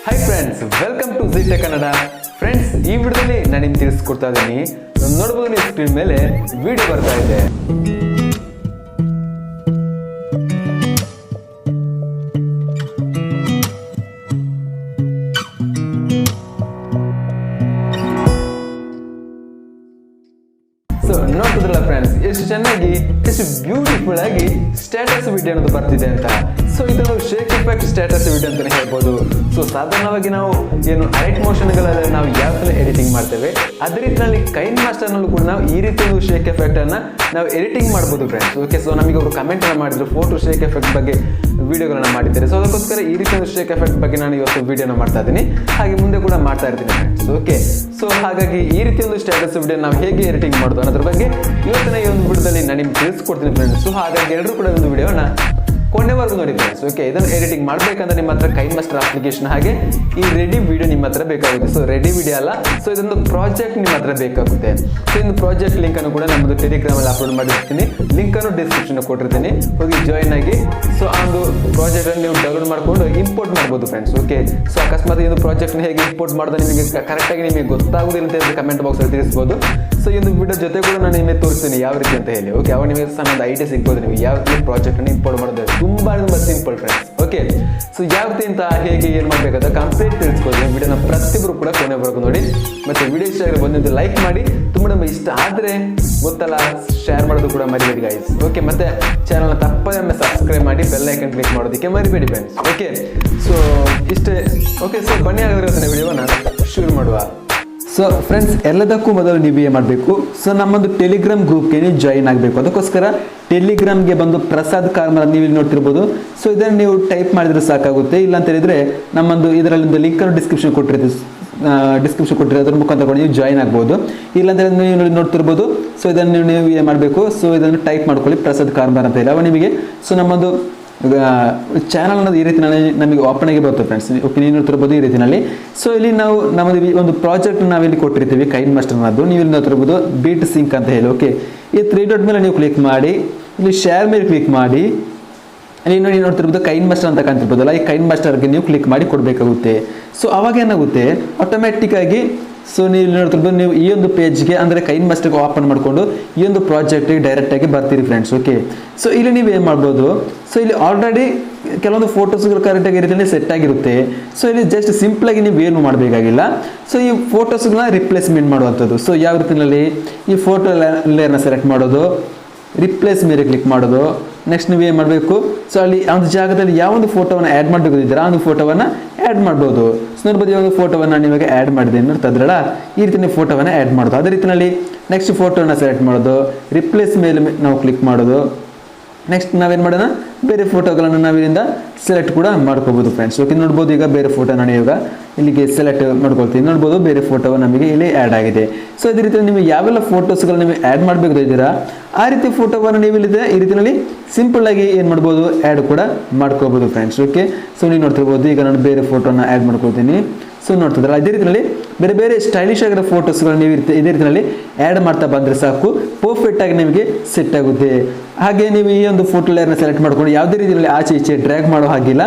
Hi friends, welcome to ಜಿಟೆಕ್ Kannada. Friends, ಈ ವಿಡಿಯೋದಲ್ಲಿ ನಾನು ನಿಮ್ಗೆ ತಿಳಿಸ್ಕೊಡ್ತಾ ಇದ್ದೀನಿ. ನೋಡಬಹುದು ನೀವು ಸ್ಕ್ರೀನ್ ಮೇಲೆ ವಿಡಿಯೋ ಬರ್ತಾ ಇದೆ. ನೋಡ್ತಿದ್ರಲ್ಲ ಫ್ರೆಂಡ್ಸ್, ಎಷ್ಟು ಚೆನ್ನಾಗಿ ಎಷ್ಟು ಬ್ಯೂಟಿಫುಲ್ ಆಗಿ ಸ್ಟೇಟಸ್ ವಿಡಿಯೋ ಅನ್ನೋದು ಬರ್ತಿದೆ ಅಂತ. ಸೊ ಇದನ್ನು ಶೇಕ್ ಎಫೆಕ್ಟ್ ಸ್ಟೇಟಸ್ ವಿಡಿಯೋ ಅಂತಾನೆ ಹೇಳ್ಬೋದು. ಸೊ ಸಾಧಾರಣವಾಗಿ ನಾವು ಏನು ರೈಟ್ ಮೋಷನ್ಗಳಲ್ಲಿ ನಾವು ಯಾವ ಥರ ಎಡಿಟಿಂಗ್ ಮಾಡ್ತೇವೆ, ಅದೇ ರೀತಿಯಲ್ಲಿ ಕೈನ್ ಮಾಸ್ಟರ್ನಲ್ಲೂ ಕೂಡ ನಾವು ಈ ರೀತಿ ಒಂದು ಶೇಕ್ ಎಫೆಕ್ಟ್ ಅನ್ನ ನಾವು ಎಡಿಟಿಂಗ್ ಮಾಡ್ಬೋದು ಫ್ರೆಂಡ್ಸ್. ಓಕೆ, ಸೊ ನಮಗೆ ಅವರು ಕಮೆಂಟ್ ಅನ್ನ ಮಾಡಿದ್ರು, ಫೋಟೋ ಶೇಕ್ ಎಫೆಕ್ಟ್ ಬಗ್ಗೆ ವಿಡಿಯೋಗಳನ್ನ ಮಾಡಿದ್ದಾರೆ. ಸೊ ಅದಕ್ಕೋಸ್ಕರ ಈ ರೀತಿ ಒಂದು ಶೇಕ್ ಎಫೆಕ್ಟ್ ಬಗ್ಗೆ ನಾನು ಇವತ್ತು ವಿಡಿಯೋನ ಮಾಡ್ತಾ ಇದ್ದೀನಿ, ಹಾಗೆ ಮುಂದೆ ಕೂಡ ಮಾಡ್ತಾ ಇರ್ತೀನಿ ಫ್ರೆಂಡ್ಸ್. ಓಕೆ, ಸೊ ಹಾಗಾಗಿ ಈ ರೀತಿ ಒಂದು ಸ್ಟೇಟಸ್ ವಿಡಿಯೋ ನಾವು ಹೇಗೆ ಎಡಿಟಿಂಗ್ ಮಾಡೋದು ಅನ್ನೋದ್ರ ಬಗ್ಗೆ ಇವತ್ತಿನ ಈ ಒಂದು ವಿಡಿಯೋದಲ್ಲಿ ನಾನು ನಿಮ್ಗೆ ತಿಳಿಸ್ಕೊಡ್ತೀನಿ ಫ್ರೆಂಡ್ಸ್. ಸೊ ಹಾಗಾಗಿ ಎಲ್ಲರೂ ಕೂಡ ಒಂದು ವಿಡಿಯೋನ ಕೊನೆವರೆಗೂ ನೋಡಿ ಫ್ರೆಂಡ್ಸ್. ಓಕೆ, ಇದನ್ನು ಎಡಿಟಿಂಗ್ ಮಾಡಬೇಕಂದ್ರೆ ನಿಮ್ಮ ಹತ್ರ ಕೈನ್ ಮಾಸ್ಟರ್ ಅಪ್ಲಿಕೇಶನ್ ಹಾಗೆ ಈ ರೆಡಿ ವಿಡಿಯೋ ನಿಮ್ಮ ಹತ್ರ ಬೇಕಾಗುತ್ತೆ. ಸೊ ರೆಡಿ ವಿಡಿಯೋ ಅಲ್ಲ, ಸೊ ಇದೊಂದು ಪ್ರಾಜೆಕ್ಟ್ ನಿಮ್ಮ ಹತ್ರ ಬೇಕಾಗುತ್ತೆ. ಸೊ ಇದೊಂದು ಪ್ರಾಜೆಕ್ಟ್ ಲಿಂಕ್ ಅನ್ನು ಕೂಡ ನಮ್ಮದು ಟೆಲಿಗ್ರಾಮ್ ಅಲ್ಲಿ ಅಪ್ಲೋಡ್ ಮಾಡಿರ್ತೀನಿ, ಲಿಂಕ್ ಅನ್ನು ಡಿಸ್ಕ್ರಿಪ್ಷನ್ ಕೊಟ್ಟಿರ್ತೀನಿ, ಹೋಗಿ ಜಾಯಿನ್ ಆಗಿ. ಸೊ ಆ ಒಂದು ಪ್ರಾಜೆಕ್ಟ್ ಅನ್ನು ನೀವು ಡೌನ್ಲೋಡ್ ಮಾಡ್ಕೊಂಡು ಇಂಪೋರ್ಟ್ ಮಾಡ್ಬೋದು ಫ್ರೆಂಡ್ಸ್. ಓಕೆ, ಸೊ ಅಕಸ್ಮಾತ್ ಈ ಒಂದು ಪ್ರಾಜೆಕ್ಟ್ ಹೇಗೆ ಇಂಪೋರ್ಟ್ ಮಾಡೋದು ನಿಮಗೆ ಕರೆಕ್ಟಾಗಿ ನಿಮಗೆ ಗೊತ್ತಾಗುದಿಲ್ಲ ಅಂತ ಕಮೆಂಟ್ ಬಾಕ್ಸ್ ಅಲ್ಲಿ ತಿಳಿಸ್ಬೋದು. ಸೊ ಈ ಒಂದು ವಿಡಿಯೋ ಜೊತೆ ಕೂಡ ನಾನು ನಿಮಗೆ ತೋರಿಸ್ತೀನಿ ಯಾವ ರೀತಿ ಅಂತ ಹೇಳಿ. ಓಕೆ, ಅವಾಗ ನಿಮಗೆ ಸಣ್ಣ ಐಡಿಯಾ ಸಿಗ್ಬೋದು ನೀವು ಯಾವ ರೀತಿ ಪ್ರಾಜೆಕ್ಟ್ ಅನ್ನು ಇಂಪೋರ್ಟ್ ಮಾಡೋದು. ತುಂಬಾ ಸಿಂಪಲ್ ಫ್ರೆಂಡ್ಸ್. ಓಕೆ, ಸೊ ಯಾವ ರೀತಿ ಅಂತ ಹೇಗೆ ಏನು ಮಾಡಬೇಕಂತ ಕಂಪ್ಲೀಟ್ ತಿಳಿಸ್ಕೊಡ್ತೀನಿ. ವಿಡಿಯೋನ ಪ್ರತಿಯೊಬ್ಬರು ಕೂಡ ಕೊನೆವರೆಗೂ ನೋಡಿ. ಮತ್ತೆ ವಿಡಿಯೋ ಇಷ್ಟ ಆಗಿರೋ ಬಂದಿದ್ದು ಲೈಕ್ ಮಾಡಿ, ತುಂಬ ನಮಗೆ ಇಷ್ಟ ಆದರೆ ಗೊತ್ತಲ್ಲ ಶೇರ್ ಮಾಡೋದು ಕೂಡ ಮರಿಬೇಡಿ ಗೈಸ್. ಓಕೆ, ಮತ್ತೆ ಚಾನಲ್ನ ತಪ್ಪದೇ ಸಬ್ಸ್ಕ್ರೈಬ್ ಮಾಡಿ, ಬೆಲ್ ಐಕನ್ ಕ್ಲಿಕ್ ಮಾಡೋದಕ್ಕೆ ಮರಿಬೇಡಿ ಫ್ರೆಂಡ್ಸ್. ಓಕೆ, ಸೊ ಇಷ್ಟೇ. ಓಕೆ, ಸೊ ಬನ್ನಿ ಆಗಿರೋ ವಿಡಿಯೋನ ಶುರು ಮಾಡುವ. ಸೊ ಫ್ರೆಂಡ್ಸ್, ಎಲ್ಲದಕ್ಕೂ ಮೊದಲು ನೀವು ಏನು ಮಾಡಬೇಕು, ಸೊ ನಮ್ಮೊಂದು ಟೆಲಿಗ್ರಾಮ್ ಗ್ರೂಪ್ಗೆ ನೀವು ಜಾಯಿನ್ ಆಗಬೇಕು. ಅದಕ್ಕೋಸ್ಕರ ಟೆಲಿಗ್ರಾಮ್ಗೆ ಬಂದು ಪ್ರಸಾದ್ ಕಾರ್ಮರ್ ನೀವು ಇಲ್ಲಿ ನೋಡ್ತಿರ್ಬೋದು. ಸೊ ಇದನ್ನು ನೀವು ಟೈಪ್ ಮಾಡಿದ್ರೆ ಸಾಕಾಗುತ್ತೆ. ಇಲ್ಲ ಅಂತ ಹೇಳಿದ್ರೆ ನಮ್ಮೊಂದು ಇದರಲ್ಲಿ ಒಂದು ಲಿಂಕನ್ನು ಡಿಸ್ಕ್ರಿಪ್ಷನ್ ಕೊಟ್ಟಿರ್ತೀವಿ, ಅದ್ರ ಮುಖಾಂತರ ನೀವು ಜಾಯಿನ್ ಆಗ್ಬೋದು. ಇಲ್ಲಾಂದರೆ ನೀವು ನೋಡ್ತಿರ್ಬೋದು. ಸೊ ಇದನ್ನು ನೀವು ಏನು ಮಾಡಬೇಕು, ಸೊ ಇದನ್ನು ಟೈಪ್ ಮಾಡ್ಕೊಳ್ಳಿ, ಪ್ರಸಾದ್ ಕಾರ್ಮರ್ ಅಂತ ಹೇಳಿ. ಅವ ನಿಮಗೆ ಸೊ ನಮ್ಮೊಂದು ಚಾನಲ್ ಅನ್ನೋದು ಈ ರೀತಿ ನಮಗೆ ಓಪನ್ ಆಗಿ ಬರುತ್ತೆ ಫ್ರೆಂಡ್ಸ್. ಓಕೆ, ನೀವು ನೋಡ್ತಿರ್ಬೋದು ಈ ರೀತಿಯಲ್ಲಿ. ಸೊ ಇಲ್ಲಿ ನಾವು ನಮ್ಮದು ಒಂದು ಪ್ರಾಜೆಕ್ಟ್ ನಾವಿಲ್ಲಿ ಕೊಟ್ಟಿರ್ತೀವಿ ಕೈನ್ ಮಾಸ್ಟರ್ ಅನ್ನೋದು. ನೀವು ಇಲ್ಲಿ ನೋಡ್ತಿರ್ಬೋದು ಬೀಟ್ ಸಿಂಕ್ ಅಂತ ಹೇಳಿ. ಓಕೆ, ಈ 3 ಡಾಟ್ ಮೇಲೆ ನೀವು ಕ್ಲಿಕ್ ಮಾಡಿ, ಇಲ್ಲಿ ಶೇರ್ ಮೇಲೆ ಕ್ಲಿಕ್ ಮಾಡಿ, ಇಲ್ಲಿ ನೀವು ನೋಡ್ತಿರ್ಬೋದು ಕೈನ್ ಮಾಸ್ಟರ್ ಅಂತ ಕಾಣ್ತಿರ್ಬೋದಲ್ಲ, ಈ ಕೈನ್ ಮಾಸ್ಟರ್ಗೆ ನೀವು ಕ್ಲಿಕ್ ಮಾಡಿ ಕೊಡಬೇಕಾಗುತ್ತೆ. ಸೊ ಅವಾಗ ಏನಾಗುತ್ತೆ, ಆಟೋಮ್ಯಾಟಿಕ್ ಆಗಿ ಸೊ ನೀವು ನೋಡ್ತಿರ್ಬೋದು ನೀವು ಈ ಒಂದು ಪೇಜ್ಗೆ ಅಂದರೆ ಕೈನ್ ಮಾಸ್ಟರ್ಗೆ ಓಪನ್ ಮಾಡಿಕೊಂಡು ಈ ಒಂದು ಪ್ರಾಜೆಕ್ಟಿಗೆ ಡೈರೆಕ್ಟಾಗಿ ಬರ್ತೀರಿ ಫ್ರೆಂಡ್ಸ್. ಓಕೆ, ಸೊ ಇಲ್ಲಿ ನೀವು ಏನು ಮಾಡ್ಬೋದು, ಸೊ ಇಲ್ಲಿ ಆಲ್ರೆಡಿ ಕೆಲವೊಂದು ಫೋಟೋಸ್ಗಳು ಕರೆಕ್ಟಾಗಿ ರೀತಿಯಲ್ಲಿ ಸೆಟ್ ಆಗಿರುತ್ತೆ. ಸೊ ಇಲ್ಲಿ ಜಸ್ಟ್ ಸಿಂಪಲಾಗಿ ನೀವು ಏನು ಮಾಡಬೇಕಾಗಿಲ್ಲ. ಸೊ ಈ ಫೋಟೋಸ್ಗಳನ್ನ ರಿಪ್ಲೇಸ್ಮೆಂಟ್ ಮಾಡುವಂಥದ್ದು. ಸೊ ಯಾವ ರೀತಿಯಲ್ಲಿ ಈ ಫೋಟೋ ಲೇಯರ್ನ ಸೆಲೆಕ್ಟ್ ಮಾಡೋದು, ರಿಪ್ಲೇಸ್ ಮೇಲೆ ಕ್ಲಿಕ್ ಮಾಡೋದು. ನೆಕ್ಸ್ಟ್ ನೀವು ಏನು ಮಾಡಬೇಕು, ಸೊ ಅಲ್ಲಿ ಆ ಒಂದು ಜಾಗದಲ್ಲಿ ಯಾವೊಂದು ಫೋಟೋವನ್ನು ಆ್ಯಡ್ ಮಾಡಬೇಕಿದ್ದೀರಾ ಆ ಒಂದು ಫೋಟೋವನ್ನು ಆ್ಯಡ್ ಮಾಡ್ಬೋದು. ಸೊ ನೋಡ್ಬೋದು, ಈ ಒಂದು ಫೋಟೋವನ್ನು ನಾನು ಇವಾಗ ಆ್ಯಡ್ ಮಾಡಿದೆ ನೋಡ್ತಾ ಇದ್ರಲ್ಲ, ಈ ರೀತಿ ನೀವು ಫೋಟೋವನ್ನು ಆ್ಯಡ್ ಮಾಡೋದು. ಅದೇ ರೀತಿಯಲ್ಲಿ ನೆಕ್ಸ್ಟ್ ಫೋಟೋನ ಸೆಲೆಕ್ಟ್ ಮಾಡೋದು, ರಿಪ್ಲೇಸ್ ಮೇಲೆ ನಾವು ಕ್ಲಿಕ್ ಮಾಡೋದು. ನೆಕ್ಸ್ಟ್ ನಾವೇನು ಮಾಡೋಣ, ಬೇರೆ ಫೋಟೋಗಳನ್ನು ನಾವಿಲ್ಲಿಂದ ಸೆಲೆಕ್ಟ್ ಕೂಡ ಮಾಡ್ಕೋಬೋದು ಫ್ರೆಂಡ್ಸ್. ಓಕೆ, ನೋಡ್ಬೋದು ಈಗ ಬೇರೆ ಫೋಟೋ ನಾನು ಇವಾಗ ಇಲ್ಲಿಗೆ ಸೆಲೆಕ್ಟ್ ಮಾಡ್ಕೊಳ್ತೀನಿ. ನೋಡ್ಬೋದು ಬೇರೆ ಫೋಟೋ ನಮಗೆ ಇಲ್ಲಿ ಆ್ಯಡ್ ಆಗಿದೆ. ಸೊ ಇದೇ ರೀತಿ ನೀವು ಯಾವೆಲ್ಲ ಫೋಟೋಸ್ಗಳು ನೀವು ಆ್ಯಡ್ ಮಾಡಬೇಕು ಇದ್ದೀರಾ ಆ ರೀತಿ ಫೋಟೋವನ್ನು ನೀವು ಇಲ್ಲಿದೆ ಈ ರೀತಿಯಲ್ಲಿ ಸಿಂಪಲ್ ಆಗಿ ಏನು ಮಾಡ್ಬೋದು, ಆ್ಯಡ್ ಕೂಡ ಮಾಡ್ಕೋಬೋದು ಫ್ರೆಂಡ್ಸ್. ಓಕೆ, ಸೊ ನೀವು ನೋಡ್ತಿರ್ಬೋದು ಈಗ ನಾನು ಬೇರೆ ಫೋಟೋನ ಆ್ಯಡ್ ಮಾಡ್ಕೊಳ್ತೀನಿ. ಸೊ ನೋಡ್ತಿದ್ರಲ್ಲ, ಇದೇ ರೀತಿಯಲ್ಲಿ ಬೇರೆ ಬೇರೆ ಸ್ಟೈಲಿಶ್ ಆಗಿರೋ ಫೋಟೋಸ್ಗಳು ನೀವು ಇದೇ ರೀತಿಯಲ್ಲಿ ಆ್ಯಡ್ ಮಾಡ್ತಾ ಬಂದರೆ ಸಾಕು, ಪರ್ಫೆಕ್ಟ್ ಆಗಿ ನಿಮಗೆ ಸೆಟ್ ಆಗುತ್ತೆ. ಹಾಗೆ ನೀವು ಈ ಒಂದು ಫೋಟೋ ಲೇಯರ್ನ ಸೆಲೆಕ್ಟ್ ಮಾಡ್ಕೊಂಡು ಯಾವುದೇ ರೀತಿಯಲ್ಲಿ ಆಚೆ ಈಚೆ ಡ್ರ್ಯಾಗ್ ಮಾಡೋ ಹಾಗಿಲ್ಲ.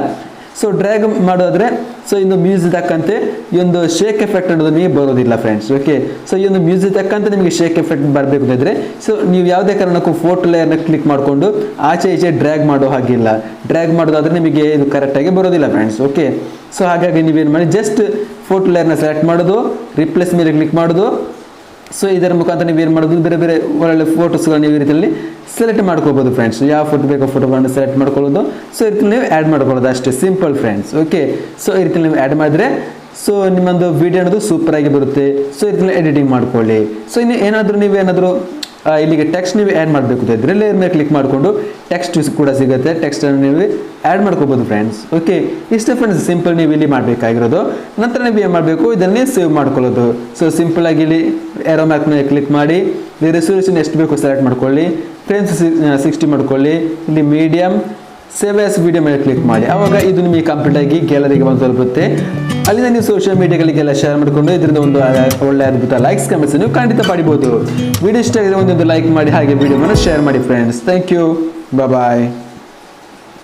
ಸೊ ಡ್ರ್ಯಾಗ್ ಮಾಡೋದ್ರೆ ಸೊ ಇಂದು ಮ್ಯೂಸಿಕ್ ತಕ್ಕಂತೆ ಈ ಒಂದು ಶೇಕ್ ಎಫೆಕ್ಟ್ ಅನ್ನೋದು ನಿಮಗೆ ಬರೋದಿಲ್ಲ ಫ್ರೆಂಡ್ಸ್. ಓಕೆ, ಸೊ ಈ ಒಂದು ಮ್ಯೂಸಿಕ್ ತಕ್ಕಂತೆ ನಿಮಗೆ ಶೇಕ್ ಎಫೆಕ್ಟ್ ಬರಬೇಕು ಅಂದರೆ ಸೊ ನೀವು ಯಾವುದೇ ಕಾರಣಕ್ಕೂ ಫೋಟೋ ಲೇಯರ್ನ ಕ್ಲಿಕ್ ಮಾಡಿಕೊಂಡು ಆಚೆ ಈಚೆ ಡ್ರ್ಯಾಗ್ ಮಾಡೋ ಹಾಗಿಲ್ಲ. ಡ್ರ್ಯಾಗ್ ಮಾಡೋದಾದ್ರೆ ನಿಮಗೆ ಇದು ಕರೆಕ್ಟಾಗಿ ಬರೋದಿಲ್ಲ ಫ್ರೆಂಡ್ಸ್. ಓಕೆ, ಸೊ ಹಾಗಾಗಿ ನೀವೇನು ಮಾಡಿ, ಜಸ್ಟ್ ಫೋಟೋ ಲೇಯರ್ನ ಸೆಲೆಕ್ಟ್ ಮಾಡೋದು, ರಿಪ್ಲೇಸ್ ಮೇಲೆ ಕ್ಲಿಕ್ ಮಾಡೋದು. ಸೊ ಇದರ ಮುಖಾಂತರ ನೀವೇನು ಮಾಡೋದು, ಬೇರೆ ಬೇರೆ ಒಳ್ಳೆ ಫೋಟೋಸ್ಗಳನ್ನ ನೀವು ಈ ರೀತಿಯಲ್ಲಿ ಸೆಲೆಕ್ಟ್ ಮಾಡ್ಕೋಬೋದು ಫ್ರೆಂಡ್ಸ್. ಯಾವ ಫೋಟೋ ಬೇಕೋ ಫೋಟೋಗಳನ್ನು ಸೆಲೆಕ್ಟ್ ಮಾಡ್ಕೊಳ್ಳೋದು. ಸೊ ಈ ರೀತಿ ನೀವು ಆ್ಯಡ್ ಮಾಡ್ಕೊಳ್ಳೋದು ಅಷ್ಟೇ, ಸಿಂಪಲ್ ಫ್ರೆಂಡ್ಸ್. ಓಕೆ, ಸೊ ಈ ರೀತಿ ನೀವು ಆ್ಯಡ್ ಮಾಡಿದ್ರೆ ಸೊ ನಿಮ್ಮೊಂದು ವಿಡಿಯೋ ಅನ್ನೋದು ಸೂಪರ್ ಆಗಿ ಬರುತ್ತೆ. ಸೊ ಈ ರೀತಿ ಎಡಿಟಿಂಗ್ ಮಾಡ್ಕೊಳ್ಳಿ. ಸೊ ಇನ್ನು ನೀವೇನಾದರೂ ಇಲ್ಲಿಗೆ ಟೆಕ್ಸ್ಟ್ ನೀವು ಆ್ಯಡ್ ಮಾಡಬೇಕು ಇದ್ರೆ ಲೇಯರ್ ಮೇಲೆ ಕ್ಲಿಕ್ ಮಾಡಿಕೊಂಡು ಟೆಕ್ಸ್ಟ್ ಕೂಡ ಸಿಗುತ್ತೆ, ಟೆಕ್ಸ್ಟನ್ನು ನೀವು ಆ್ಯಡ್ ಮಾಡ್ಕೋಬೋದು ಫ್ರೆಂಡ್ಸ್. ಓಕೆ, ಇಷ್ಟೇ ಫ್ರೆಂಡ್ಸ್, ಸಿಂಪಲ್ ನೀವು ಇಲ್ಲಿ ಮಾಡಬೇಕಾಗಿರೋದು. ನಂತರ ನೀವು ಏನು ಮಾಡಬೇಕು, ಇದನ್ನೇ ಸೇವ್ ಮಾಡ್ಕೊಳ್ಳೋದು. ಸೊ ಸಿಂಪಲ್ ಆಗಿ ಇಲ್ಲಿ ಏರೋ ಮಾರ್ಕ್ ಮೇಲೆ ಕ್ಲಿಕ್ ಮಾಡಿ, ಇಲ್ಲಿ ರೆಸಲ್ಯೂಷನ್ ಎಷ್ಟು ಬೇಕು ಸೆಲೆಕ್ಟ್ ಮಾಡ್ಕೊಳ್ಳಿ, ಫ್ರೇಮ್ಸ್ 60 ಮಾಡ್ಕೊಳ್ಳಿ, ಇಲ್ಲಿ ಮೀಡಿಯಮ್ ಸೇವ್ ಆಸ್ ವಿಡಿಯೋ ಮೇಲೆ ಕ್ಲಿಕ್ ಮಾಡಿ. ಆವಾಗ ಇದು ನಿಮಗೆ ಕಂಪ್ಲೀಟ್ ಆಗಿ ಗ್ಯಾಲರಿಗೆ ಬಂದು ತಲುಪುತ್ತೆ. ಅಲ್ಲಿಂದ ನೀವು ಸೋಷಿಯಲ್ ಮೀಡಿಯಾಗಳಿಗೆಲ್ಲ ಶೇರ್ ಮಾಡಿಕೊಂಡು ಇದರಿಂದ ಒಂದು ಒಳ್ಳೆ ಅದ್ಭುತ ಲೈಕ್ಸ್ ಕಮೆಂಟ್ಸ್ ನೀವು ಖಂಡಿತ ಪಡಿಬೋದು. ವಿಡಿಯೋ ಇಷ್ಟ ಆಗಿದೆ ಒಂದೊಂದು ಲೈಕ್ ಮಾಡಿ, ಹಾಗೆ ವಿಡಿಯೋವನ್ನು ಶೇರ್ ಮಾಡಿ ಫ್ರೆಂಡ್ಸ್. Thank you, bye.